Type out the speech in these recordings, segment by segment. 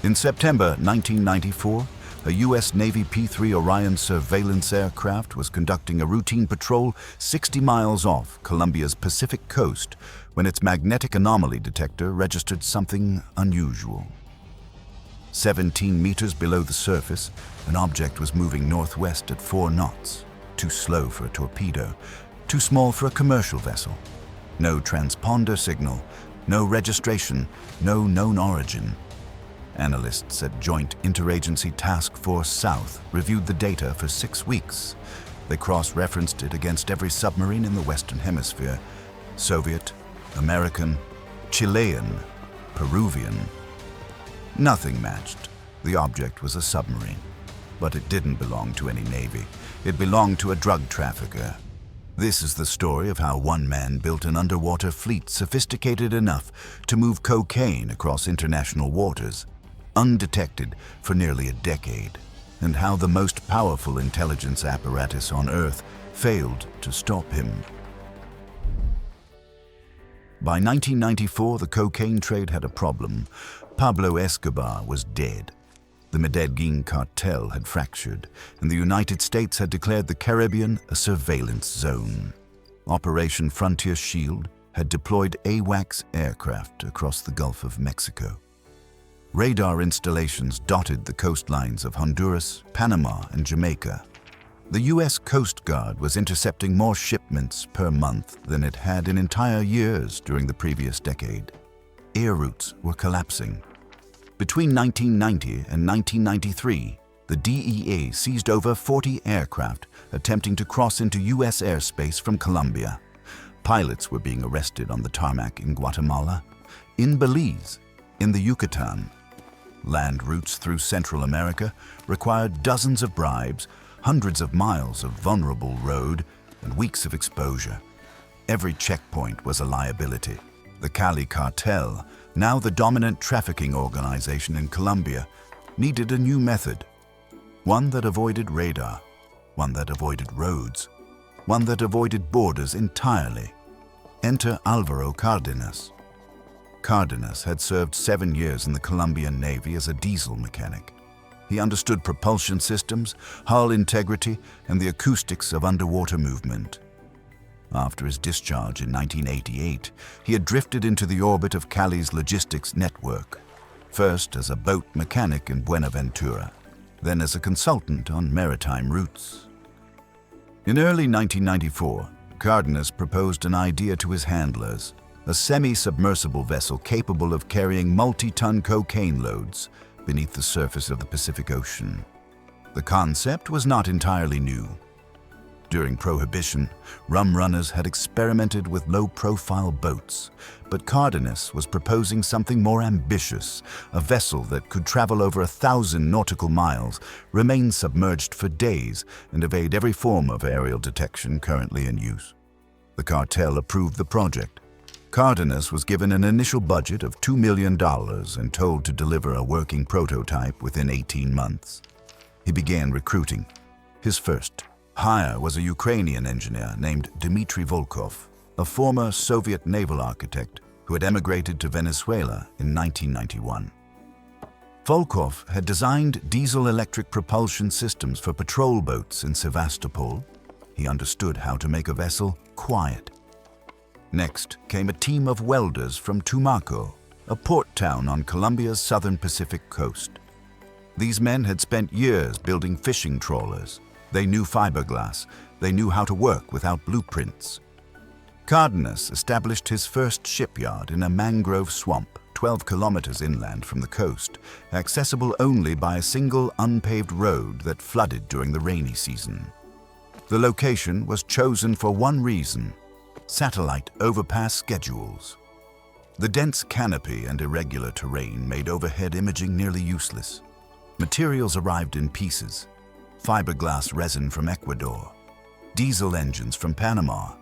In September 1994, a U.S. Navy P-3 Orion surveillance aircraft was conducting a routine patrol 60 miles off Colombia's Pacific coast when its magnetic anomaly detector registered something unusual. 17 meters below the surface, an object was moving northwest at 4 knots, too slow for a torpedo, too small for a commercial vessel. No transponder signal, no registration, no known origin. Analysts at Joint Interagency Task Force South reviewed the data for 6 weeks. They cross-referenced it against every submarine in the Western Hemisphere: Soviet, American, Chilean, Peruvian. Nothing matched. The object was a submarine, but it didn't belong to any navy. It belonged to a drug trafficker. This is the story of how one man built an underwater fleet sophisticated enough to move cocaine across international waters, undetected for nearly a decade, and how the most powerful intelligence apparatus on Earth failed to stop him. By 1994, the cocaine trade had a problem. Pablo Escobar was dead. The Medellin cartel had fractured, and the United States had declared the Caribbean a surveillance zone. Operation Frontier Shield had deployed AWACS aircraft across the Gulf of Mexico. Radar installations dotted the coastlines of Honduras, Panama, and Jamaica. The U.S. Coast Guard was intercepting more shipments per month than it had in entire years during the previous decade. Air routes were collapsing. Between 1990 and 1993, the DEA seized over 40 aircraft attempting to cross into U.S. airspace from Colombia. Pilots were being arrested on the tarmac in Guatemala, in Belize, in the Yucatan. Land routes through Central America required dozens of bribes, hundreds of miles of vulnerable road, and weeks of exposure. Every checkpoint was a liability. The Cali cartel, now the dominant trafficking organization in Colombia, needed a new method. One that avoided radar, one that avoided roads, one that avoided borders entirely. Enter Alvaro Cardenas. Cardenas had served 7 years in the Colombian Navy as a diesel mechanic. He understood propulsion systems, hull integrity, and the acoustics of underwater movement. After his discharge in 1988, he had drifted into the orbit of Cali's logistics network, first as a boat mechanic in Buenaventura, then as a consultant on maritime routes. In early 1994, Cardenas proposed an idea to his handlers: a semi-submersible vessel capable of carrying multi-ton cocaine loads beneath the surface of the Pacific Ocean. The concept was not entirely new. During Prohibition, rum runners had experimented with low-profile boats, but Cardenas was proposing something more ambitious: a vessel that could travel over 1,000 nautical miles, remain submerged for days, and evade every form of aerial detection currently in use. The cartel approved the project. Cardenas was given an initial budget of $2 million and told to deliver a working prototype within 18 months. He began recruiting. His first hire was a Ukrainian engineer named Dmitry Volkov, a former Soviet naval architect who had emigrated to Venezuela in 1991. Volkov had designed diesel-electric propulsion systems for patrol boats in Sevastopol. He understood how to make a vessel quiet. Next came a team of welders from Tumaco, a port town on Colombia's southern Pacific coast. These men had spent years building fishing trawlers. They knew fiberglass. They knew how to work without blueprints. Cardenas established his first shipyard in a mangrove swamp 12 kilometers inland from the coast, accessible only by a single unpaved road that flooded during the rainy season. The location was chosen for one reason: satellite overpass schedules. The dense canopy and irregular terrain made overhead imaging nearly useless. Materials arrived in pieces: fiberglass resin from Ecuador, diesel engines from Panama,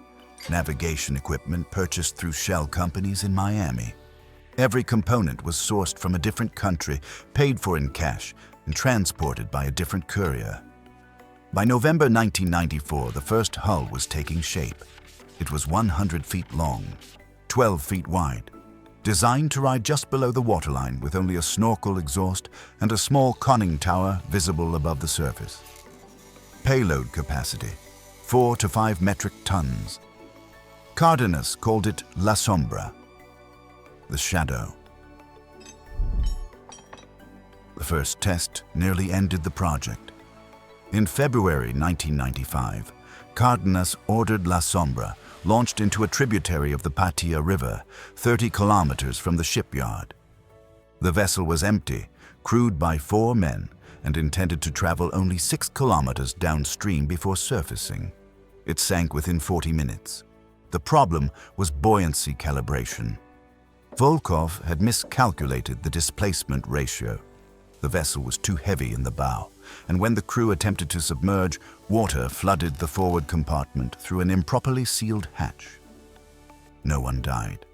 navigation equipment purchased through shell companies in Miami. Every component was sourced from a different country, paid for in cash, and transported by a different courier. By November 1994, the first hull was taking shape. It was 100 feet long, 12 feet wide, Designed to ride just below the waterline with only a snorkel exhaust and a small conning tower visible above the surface. Payload capacity, 4 to 5 metric tons. Cardenas called it La Sombra, the shadow. The first test nearly ended the project. In February 1995, Cardenas ordered La Sombra launched into a tributary of the Patia River, 30 kilometers from the shipyard. The vessel was empty, crewed by 4 men, and intended to travel only 6 kilometers downstream before surfacing. It sank within 40 minutes. The problem was buoyancy calibration. Volkov had miscalculated the displacement ratio. The vessel was too heavy in the bow, and when the crew attempted to submerge, water flooded the forward compartment through an improperly sealed hatch. No one died,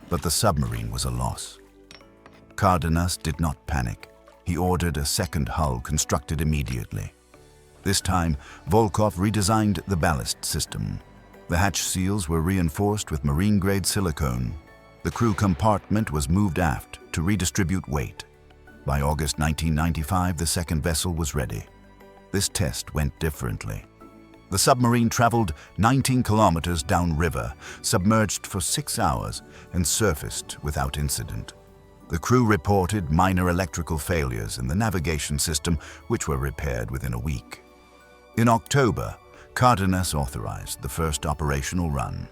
but the submarine was a loss. Cardenas did not panic. He ordered a second hull constructed immediately. This time, Volkov redesigned the ballast system. The hatch seals were reinforced with marine-grade silicone. The crew compartment was moved aft to redistribute weight. By August 1995, the second vessel was ready. This test went differently. The submarine traveled 19 kilometers downriver, submerged for 6 hours, and surfaced without incident. The crew reported minor electrical failures in the navigation system, which were repaired within a week. In October, Cardenas authorized the first operational run.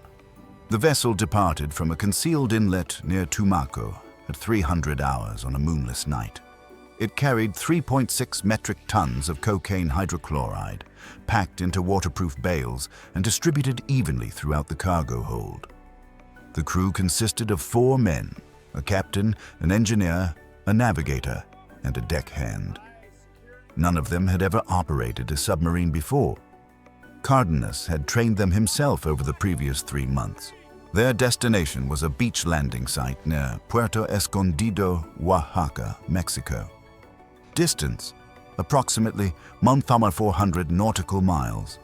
The vessel departed from a concealed inlet near Tumaco at 300 hours on a moonless night. It carried 3.6 metric tons of cocaine hydrochloride, packed into waterproof bales and distributed evenly throughout the cargo hold. The crew consisted of 4 men, a captain, an engineer, a navigator, and a deckhand. None of them had ever operated a submarine before. Cardenas had trained them himself over the previous 3 months. Their destination was a beach landing site near Puerto Escondido, Oaxaca, Mexico. Distance, approximately 1,400 nautical miles.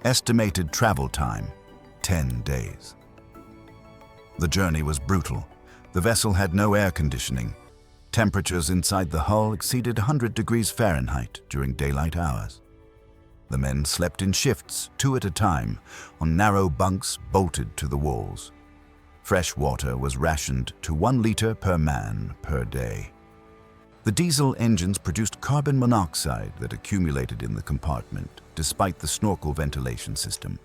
Estimated travel time, 10 days. The journey was brutal. The vessel had no air conditioning. Temperatures inside the hull exceeded 100 degrees Fahrenheit during daylight hours. The men slept in shifts, 2 at a time, on narrow bunks bolted to the walls. Fresh water was rationed to 1 liter per man per day. The diesel engines produced carbon monoxide that accumulated in the compartment, despite the snorkel ventilation system.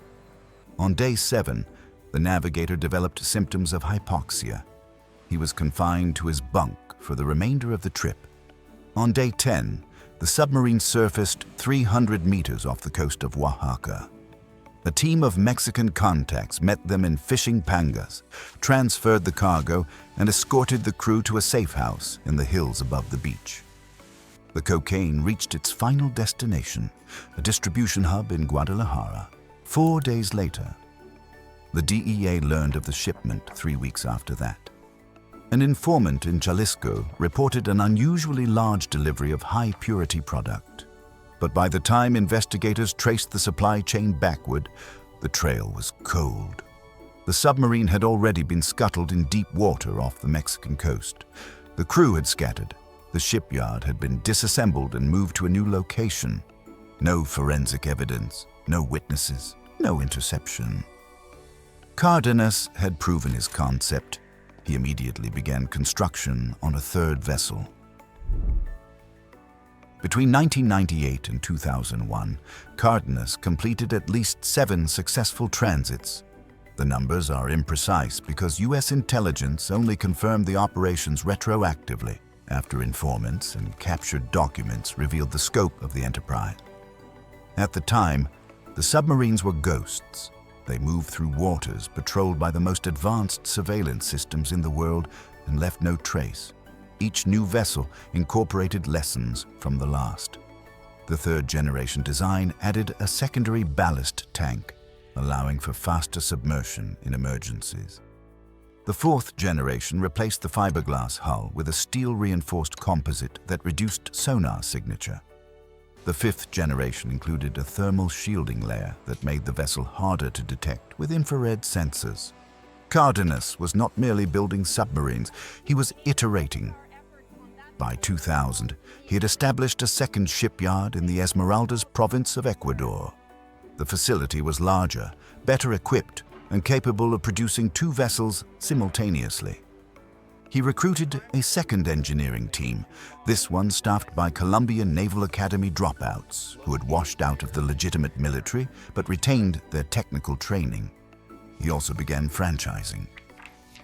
On day 7, the navigator developed symptoms of hypoxia. He was confined to his bunk for the remainder of the trip. On day 10, the submarine surfaced 300 meters off the coast of Oaxaca. A team of Mexican contacts met them in fishing pangas, transferred the cargo, and escorted the crew to a safe house in the hills above the beach. The cocaine reached its final destination, a distribution hub in Guadalajara, 4 days later. The DEA learned of the shipment 3 weeks after that. An informant in Jalisco reported an unusually large delivery of high-purity product. But by the time investigators traced the supply chain backward, the trail was cold. The submarine had already been scuttled in deep water off the Mexican coast. The crew had scattered. The shipyard had been disassembled and moved to a new location. No forensic evidence, no witnesses, no interception. Cardenas had proven his concept. He immediately began construction on a 3rd vessel. Between 1998 and 2001, Cardenas completed at least 7 successful transits. The numbers are imprecise because U.S. intelligence only confirmed the operations retroactively after informants and captured documents revealed the scope of the enterprise. At the time, the submarines were ghosts. They moved through waters patrolled by the most advanced surveillance systems in the world and left no trace. Each new vessel incorporated lessons from the last. The 3rd-generation design added a secondary ballast tank, allowing for faster submersion in emergencies. The 4th generation replaced the fiberglass hull with a steel-reinforced composite that reduced sonar signature. The 5th generation included a thermal shielding layer that made the vessel harder to detect with infrared sensors. Cardenas was not merely building submarines, he was iterating. By 2000, he had established a second shipyard in the Esmeraldas province of Ecuador. The facility was larger, better equipped, and capable of producing 2 vessels simultaneously. He recruited a second engineering team, this one staffed by Colombian Naval Academy dropouts who had washed out of the legitimate military but retained their technical training. He also began franchising.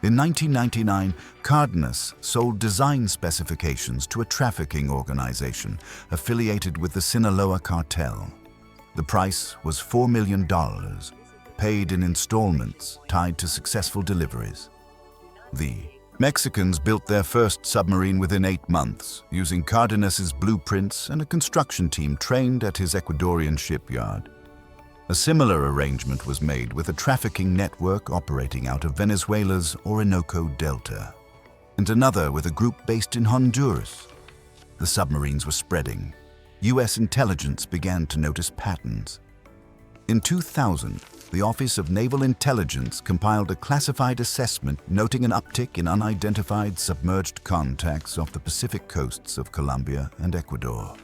In 1999, Cardenas sold design specifications to a trafficking organization affiliated with the Sinaloa cartel. The price was $4 million, paid in installments tied to successful deliveries. The Mexicans built their first submarine within 8 months, using Cardenas's blueprints and a construction team trained at his Ecuadorian shipyard. A similar arrangement was made with a trafficking network operating out of Venezuela's Orinoco Delta, and another with a group based in Honduras. The submarines were spreading. U.S. intelligence began to notice patterns. In 2000, the Office of Naval Intelligence compiled a classified assessment noting an uptick in unidentified submerged contacts off the Pacific coasts of Colombia and Ecuador.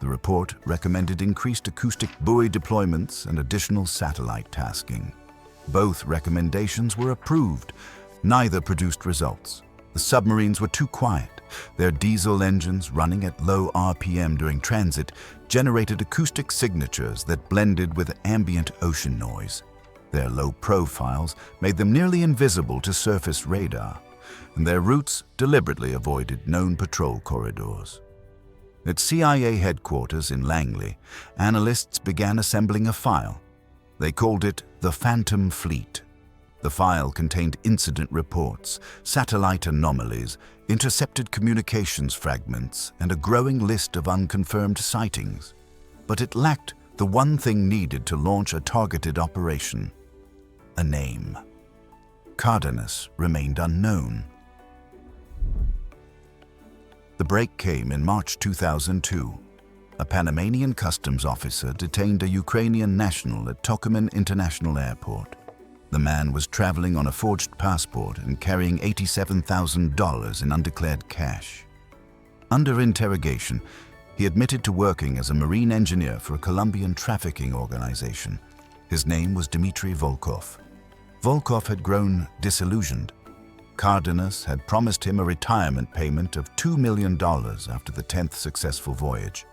The report recommended increased acoustic buoy deployments and additional satellite tasking. Both recommendations were approved. Neither produced results. The submarines were too quiet. Their diesel engines, running at low RPM during transit, generated acoustic signatures that blended with ambient ocean noise. Their low profiles made them nearly invisible to surface radar, and their routes deliberately avoided known patrol corridors. At CIA headquarters in Langley, analysts began assembling a file. They called it the Phantom Fleet. The file contained incident reports, satellite anomalies, intercepted communications fragments, and a growing list of unconfirmed sightings. But it lacked the one thing needed to launch a targeted operation: a name. Cardenas remained unknown. The break came in March 2002. A Panamanian customs officer detained a Ukrainian national at Tocumen International Airport. The man was traveling on a forged passport and carrying $87,000 in undeclared cash. Under interrogation, he admitted to working as a marine engineer for a Colombian trafficking organization. His name was Dmitry Volkov. Volkov had grown disillusioned. Cardenas had promised him a retirement payment of $2 million after the 10th successful voyage.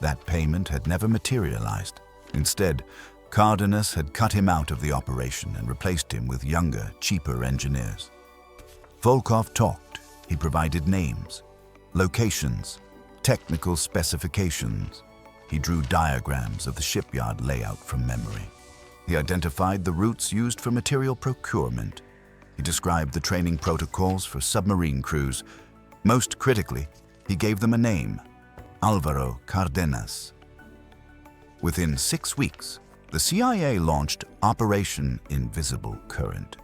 That payment had never materialized. Instead, Cardenas had cut him out of the operation and replaced him with younger, cheaper engineers. Volkov talked. He provided names, locations, technical specifications. He drew diagrams of the shipyard layout from memory. He identified the routes used for material procurement. He described the training protocols for submarine crews. Most critically, he gave them a name: Álvaro Cardenas. Within 6 weeks, the CIA launched Operation Invisible Current.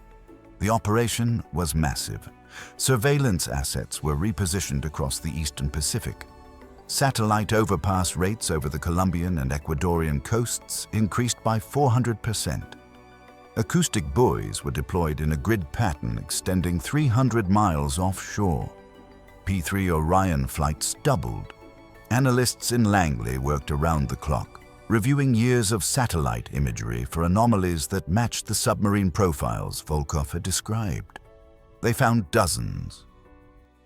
The operation was massive. Surveillance assets were repositioned across the Eastern Pacific. Satellite overpass rates over the Colombian and Ecuadorian coasts increased by 400%. Acoustic buoys were deployed in a grid pattern extending 300 miles offshore. P-3 Orion flights doubled. Analysts in Langley worked around the clock, reviewing years of satellite imagery for anomalies that matched the submarine profiles Volkov had described. They found dozens.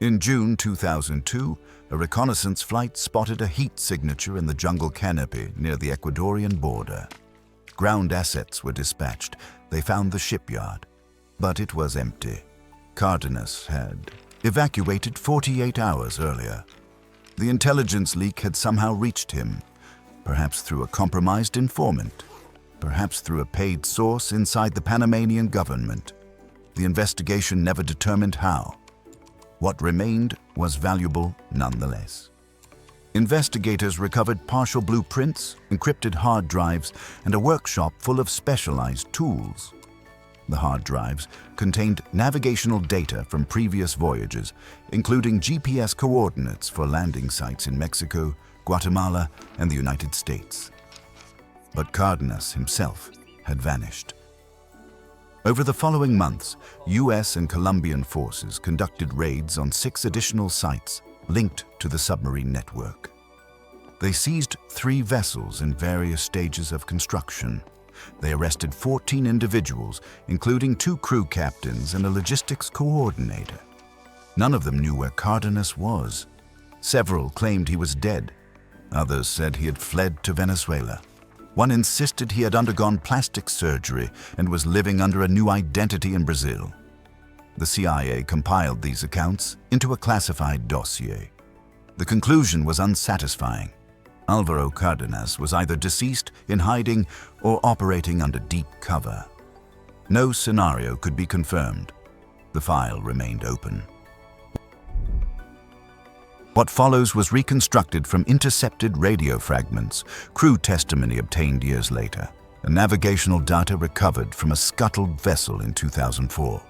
In June 2002, a reconnaissance flight spotted a heat signature in the jungle canopy near the Ecuadorian border. Ground assets were dispatched. They found the shipyard, but it was empty. Cardenas had evacuated 48 hours earlier. The intelligence leak had somehow reached him, perhaps through a compromised informant, perhaps through a paid source inside the Panamanian government. The investigation never determined how. What remained was valuable nonetheless. Investigators recovered partial blueprints, encrypted hard drives, and a workshop full of specialized tools. The hard drives contained navigational data from previous voyages, including GPS coordinates for landing sites in Mexico, Guatemala, and the United States. But Cardenas himself had vanished. Over the following months, US and Colombian forces conducted raids on 6 additional sites linked to the submarine network. They seized 3 vessels in various stages of construction. They arrested 14 individuals, including 2 crew captains and a logistics coordinator. None of them knew where Cardenas was. Several claimed he was dead. Others said he had fled to Venezuela. One insisted he had undergone plastic surgery and was living under a new identity in Brazil. The CIA compiled these accounts into a classified dossier. The conclusion was unsatisfying. Alvaro Cardenas was either deceased, in hiding, or operating under deep cover. No scenario could be confirmed. The file remained open. What follows was reconstructed from intercepted radio fragments, crew testimony obtained years later, and navigational data recovered from a scuttled vessel in 2004.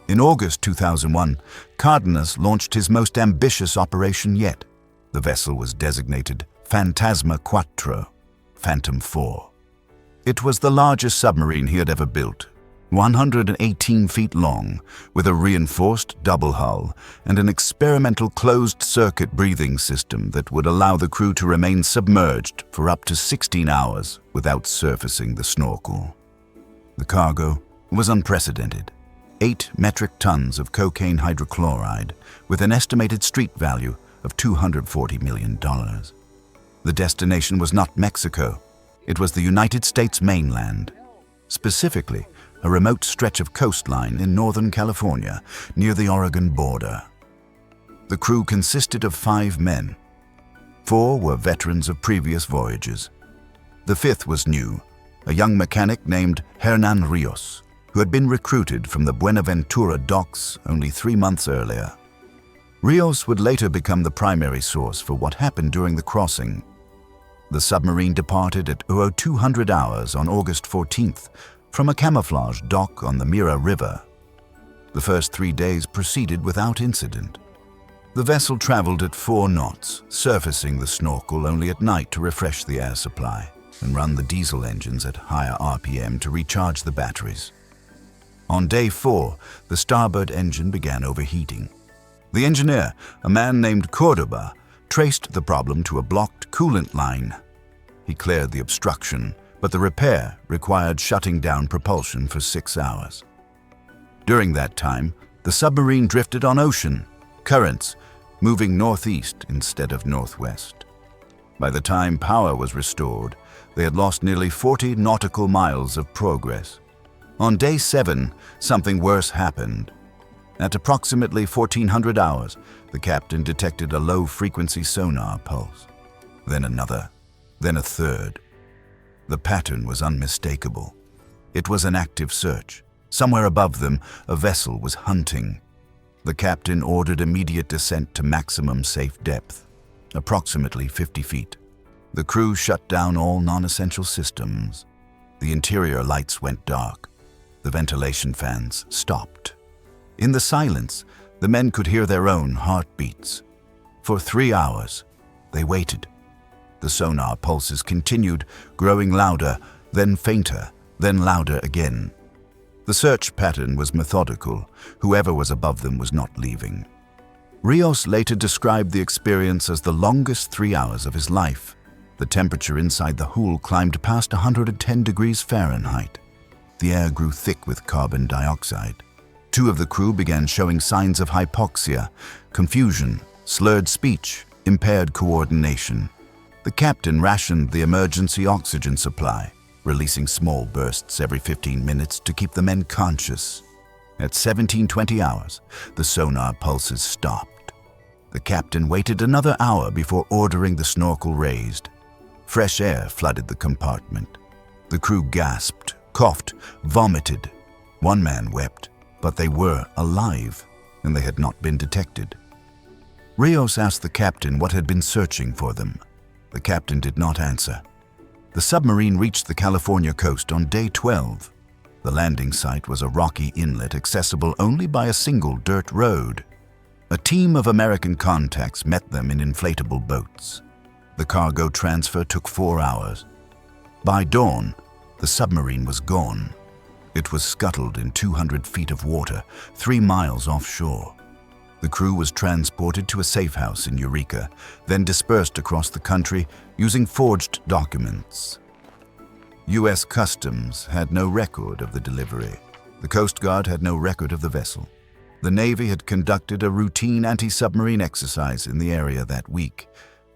In August 2001, Cardenas launched his most ambitious operation yet. The vessel was designated Fantasma Quattro, Phantom 4. It was the largest submarine he had ever built, 118 feet long, with a reinforced double hull and an experimental closed-circuit breathing system that would allow the crew to remain submerged for up to 16 hours without surfacing the snorkel. The cargo was unprecedented. 8 metric tons of cocaine hydrochloride with an estimated street value of $240 million. The destination was not Mexico. It was the United States mainland. Specifically, a remote stretch of coastline in Northern California near the Oregon border. The crew consisted of 5 men. 4 were veterans of previous voyages. The 5th was new, a young mechanic named Hernan Rios, who had been recruited from the Buenaventura docks only 3 months earlier. Rios would later become the primary source for what happened during the crossing. The submarine departed at 0200 hours on August 14th from a camouflage dock on the Mira River. The first 3 days proceeded without incident. The vessel traveled at 4 knots, surfacing the snorkel only at night to refresh the air supply and run the diesel engines at higher RPM to recharge the batteries. On day 4, the starboard engine began overheating. The engineer, a man named Cordoba, traced the problem to a blocked coolant line. He cleared the obstruction, but the repair required shutting down propulsion for 6 hours. During that time, the submarine drifted on ocean currents, moving northeast instead of northwest. By the time power was restored, they had lost nearly 40 nautical miles of progress. On day 7, something worse happened. At approximately 1400 hours, the captain detected a low-frequency sonar pulse. Then another, then a third. The pattern was unmistakable. It was an active search. Somewhere above them, a vessel was hunting. The captain ordered immediate descent to maximum safe depth, approximately 50 feet. The crew shut down all non-essential systems. The interior lights went dark. The ventilation fans stopped. In the silence, the men could hear their own heartbeats. For 3 hours, they waited. The sonar pulses continued, growing louder, then fainter, then louder again. The search pattern was methodical. Whoever was above them was not leaving. Rios later described the experience as the longest 3 hours of his life. The temperature inside the hull climbed past 110 degrees Fahrenheit. The air grew thick with carbon dioxide. 2 of the crew began showing signs of hypoxia, confusion, slurred speech, impaired coordination. The captain rationed the emergency oxygen supply, releasing small bursts every 15 minutes to keep the men conscious. At 1720 hours, the sonar pulses stopped. The captain waited another hour before ordering the snorkel raised. Fresh air flooded the compartment. The crew gasped, coughed, vomited. 1 man wept, but they were alive, and they had not been detected. Rios asked the captain what had been searching for them. The captain did not answer. The submarine reached the California coast on day 12. The landing site was a rocky inlet accessible only by a single dirt road. A team of American contacts met them in inflatable boats. The cargo transfer took 4 hours. By dawn, the submarine was gone. It was scuttled in 200 feet of water, 3 miles offshore. The crew was transported to a safe house in Eureka, then dispersed across the country using forged documents. U.S. Customs had no record of the delivery. The Coast Guard had no record of the vessel. The Navy had conducted a routine anti-submarine exercise in the area that week,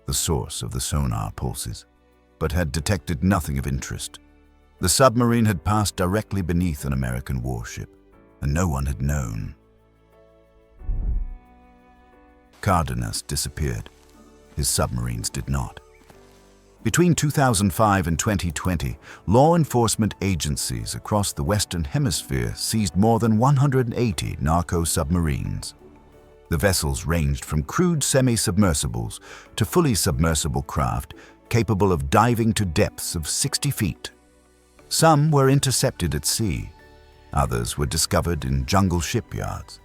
the source of the sonar pulses, but had detected nothing of interest. The submarine had passed directly beneath an American warship, and no one had known. Cardenas disappeared. His submarines did not. Between 2005 and 2020, law enforcement agencies across the Western Hemisphere seized more than 180 narco-submarines. The vessels ranged from crude semi-submersibles to fully submersible craft capable of diving to depths of 60 feet. Some were intercepted at sea. Others were discovered in jungle shipyards.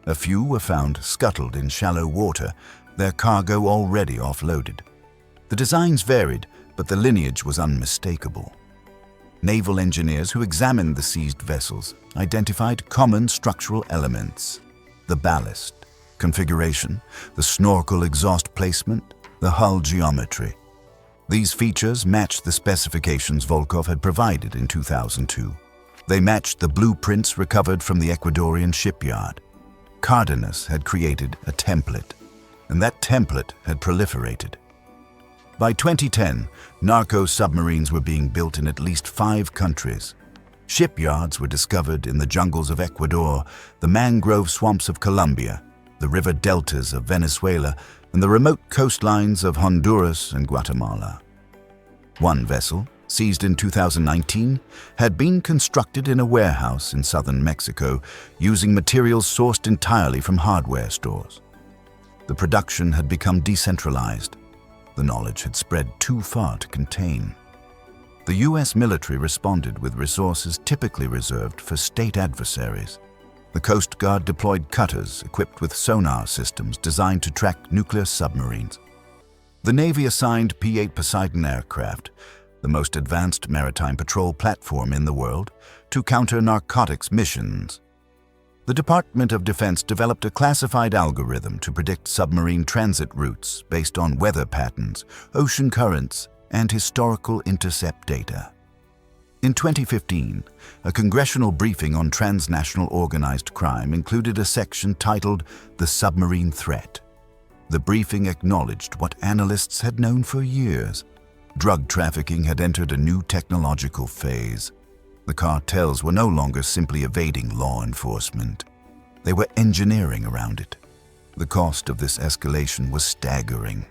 A few were found scuttled in shallow water, their cargo already offloaded. The designs varied, but the lineage was unmistakable. Naval engineers who examined the seized vessels identified common structural elements: the ballast, configuration, the snorkel exhaust placement, the hull geometry. These features matched the specifications Volkov had provided in 2002. They matched the blueprints recovered from the Ecuadorian shipyard. Cardenas had created a template, and that template had proliferated. By 2010, narco-submarines were being built in at least 5 countries. Shipyards were discovered in the jungles of Ecuador, the mangrove swamps of Colombia, the river deltas of Venezuela, and the remote coastlines of Honduras and Guatemala. One vessel, seized in 2019, had been constructed in a warehouse in southern Mexico using materials sourced entirely from hardware stores. The production had become decentralized. The knowledge had spread too far to contain. The U.S. military responded with resources typically reserved for state adversaries. The Coast Guard deployed cutters equipped with sonar systems designed to track nuclear submarines. The Navy assigned P-8 Poseidon aircraft, the most advanced maritime patrol platform in the world, to counter narcotics missions. The Department of Defense developed a classified algorithm to predict submarine transit routes based on weather patterns, ocean currents, and historical intercept data. In 2015, a congressional briefing on transnational organized crime included a section titled "The Submarine Threat." The briefing acknowledged what analysts had known for years. Drug trafficking had entered a new technological phase. The cartels were no longer simply evading law enforcement. They were engineering around it. The cost of this escalation was staggering.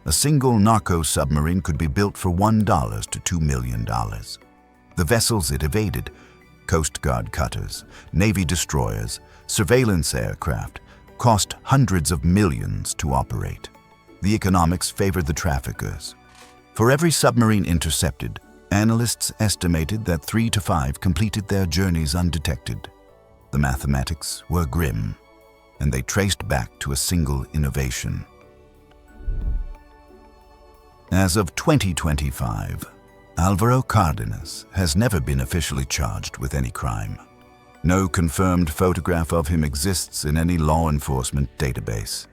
A single narco submarine could be built for $1 to $2 million. The vessels it evaded, Coast Guard cutters, Navy destroyers, surveillance aircraft, cost hundreds of millions to operate. The economics favored the traffickers. For every submarine intercepted, analysts estimated that 3 to 5 completed their journeys undetected. The mathematics were grim, and they traced back to a single innovation. As of 2025, Alvaro Cardenas has never been officially charged with any crime. No confirmed photograph of him exists in any law enforcement database.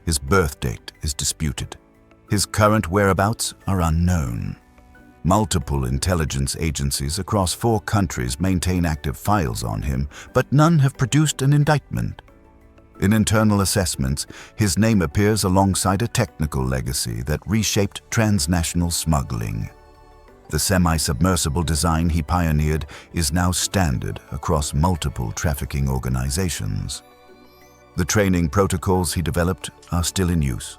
His birth date is disputed. His current whereabouts are unknown. Multiple intelligence agencies across 4 countries maintain active files on him, but none have produced an indictment. In internal assessments, his name appears alongside a technical legacy that reshaped transnational smuggling. The semi-submersible design he pioneered is now standard across multiple trafficking organizations. The training protocols he developed are still in use.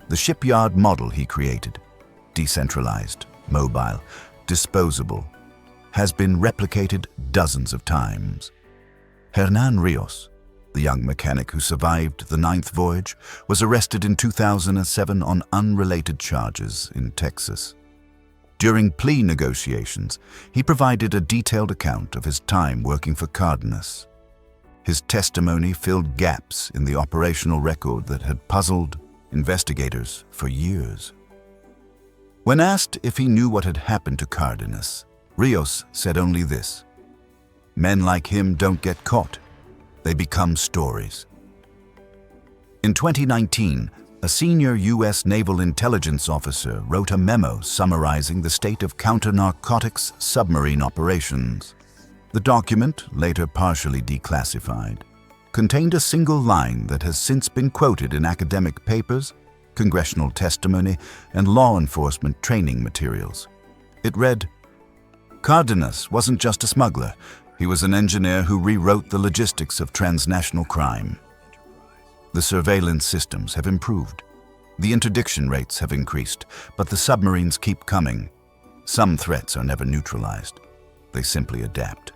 The shipyard model he created, decentralized, mobile, disposable, has been replicated dozens of times. Hernan Rios, the young mechanic who survived the 9th voyage, was arrested in 2007 on unrelated charges in Texas. During plea negotiations, he provided a detailed account of his time working for Cardenas. His testimony filled gaps in the operational record that had puzzled investigators for years. When asked if he knew what had happened to Cardenas, Rios said only this: Men like him don't get caught. They become stories. In 2019, a senior U.S. Naval intelligence officer wrote a memo summarizing the state of counter-narcotics submarine operations. The document, later partially declassified, contained a single line that has since been quoted in academic papers, congressional testimony, and law enforcement training materials. It read, "Cardenas wasn't just a smuggler. He was an engineer who rewrote the logistics of transnational crime." The surveillance systems have improved. The interdiction rates have increased, but the submarines keep coming. Some threats are never neutralized. They simply adapt.